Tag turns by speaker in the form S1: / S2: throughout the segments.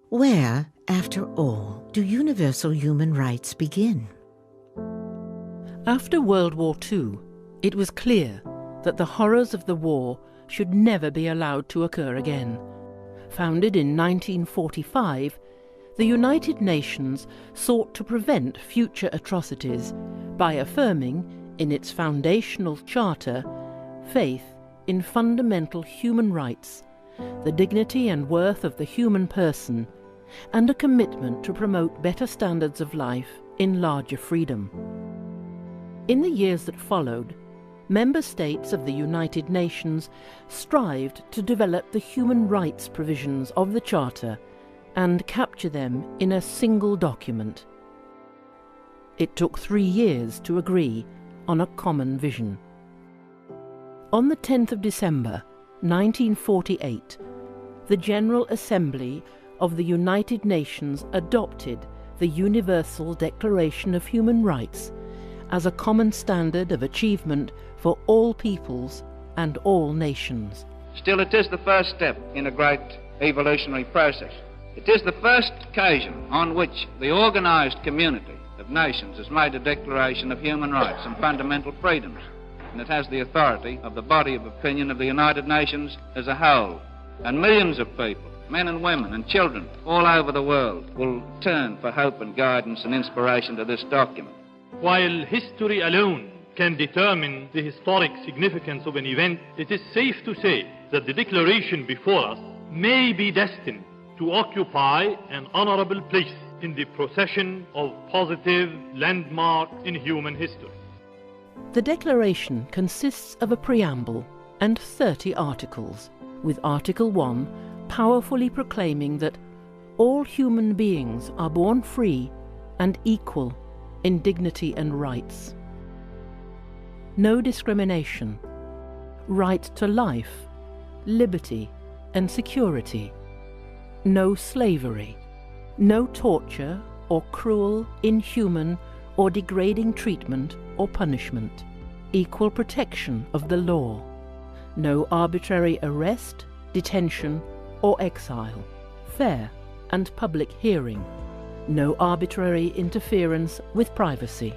S1: Where, after all, do universal human rights begin?
S2: After World War II, it was clear that the horrors of the war should never be allowed to occur again. Founded in 1945, the United Nations sought to prevent future atrocities by affirming, in its foundational charter, faith in fundamental human rights, the dignity and worth of the human person, and a commitment to promote better standards of life in larger freedom. In the years that followed, member states of the United Nations strived to develop the human rights provisions of the Charter and capture them in a single document. It took 3 years to agree on a common vision. On the 10th of December, 1948, the General Assembly of the United Nations adopted the Universal Declaration of Human Rights as a common standard of achievement for all peoples and all nations.
S3: Still, it is the first step in a great evolutionary process. It is the first occasion on which the organised community of nations has made a declaration of human rights and fundamental freedoms, and it has the authority of the body of opinion of the United Nations as a whole. And millions of people, men and women and children all over the world, will turn for hope and guidance and inspiration to this document.
S4: While history alone can determine the historic significance of an event, it is safe to say that the declaration before us may be destined to occupy an honorable place in the procession of positive landmarks in human history.
S2: The Declaration consists of a preamble and 30 articles, with Article 1 powerfully proclaiming that all human beings are born free and equal in dignity and rights. No discrimination, right to life, liberty and security, no slavery, no torture or cruel, inhuman or degrading treatment or punishment, equal protection of the law, no arbitrary arrest, detention or exile, fair and public hearing, no arbitrary interference with privacy,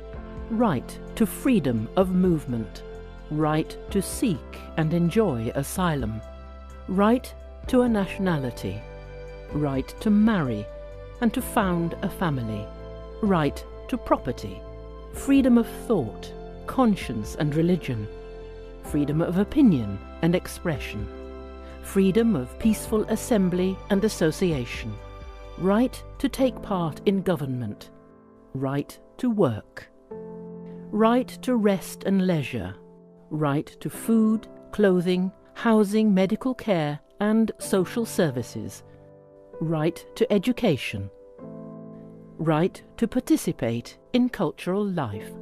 S2: right to freedom of movement, right to seek and enjoy asylum, right to a nationality, right to marry and to found a family, right to property, freedom of thought, conscience and religion, freedom of opinion and expression, freedom of peaceful assembly and association, right to take part in government, right to work, right to rest and leisure, right to food, clothing, housing, medical care and social services, right to education, right to participate in cultural life.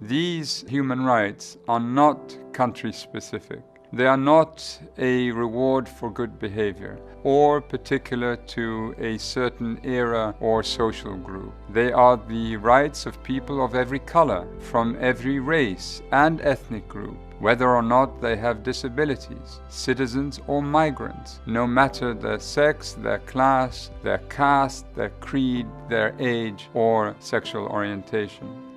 S5: These human rights are not country-specific. They are not a reward for good behavior or particular to a certain era or social group. They are the rights of people of every color, from every race and ethnic group, whether or not they have disabilities, citizens or migrants, no matter their sex, their class, their caste, their creed, their age, or sexual orientation.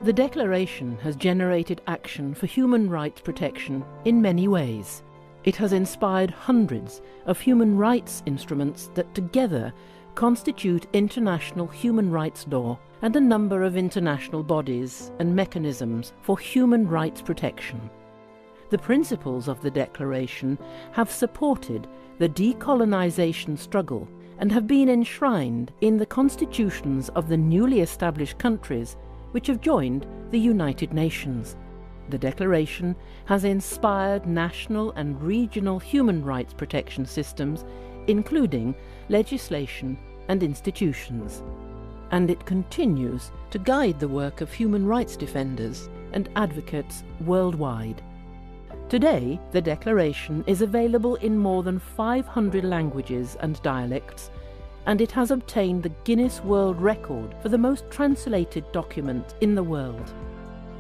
S2: The Declaration has generated action for human rights protection in many ways. It has inspired hundreds of human rights instruments that together constitute international human rights law and a number of international bodies and mechanisms for human rights protection. The principles of the Declaration have supported the decolonization struggle and have been enshrined in the constitutions of the newly established countries which have joined the United Nations. The Declaration has inspired national and regional human rights protection systems, including legislation and institutions. And it continues to guide the work of human rights defenders and advocates worldwide. Today, the Declaration is available in more than 500 languages and dialects, and it has obtained the Guinness World Record for the most translated document in the world.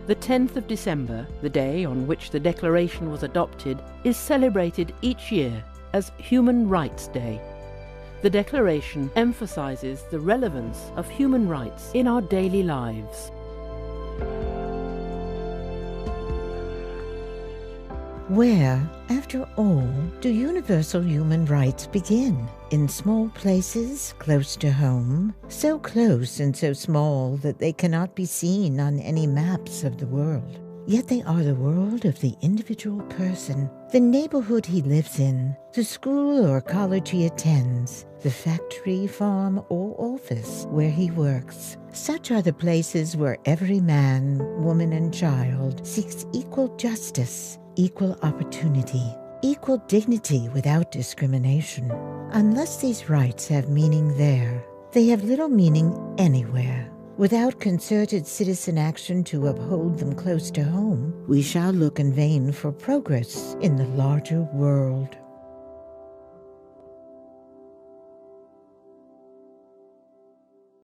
S2: The 10th of December, the day on which the Declaration was adopted, is celebrated each year as Human Rights Day. the Declaration emphasizes the relevance of human rights in our daily lives.
S1: Where, after all, do universal human rights begin? In small places, close to home, so close and so small that they cannot be seen on any maps of the world. Yet they are the world of the individual person, the neighborhood he lives in, the school or college he attends, the factory, farm, or office where he works. Such are the places where every man, woman, and child seeks equal justice, equal opportunity, equal dignity without discrimination. Unless these rights have meaning there, they have little meaning anywhere. Without concerted citizen action to uphold them close to home, we shall look in vain for progress in the larger world.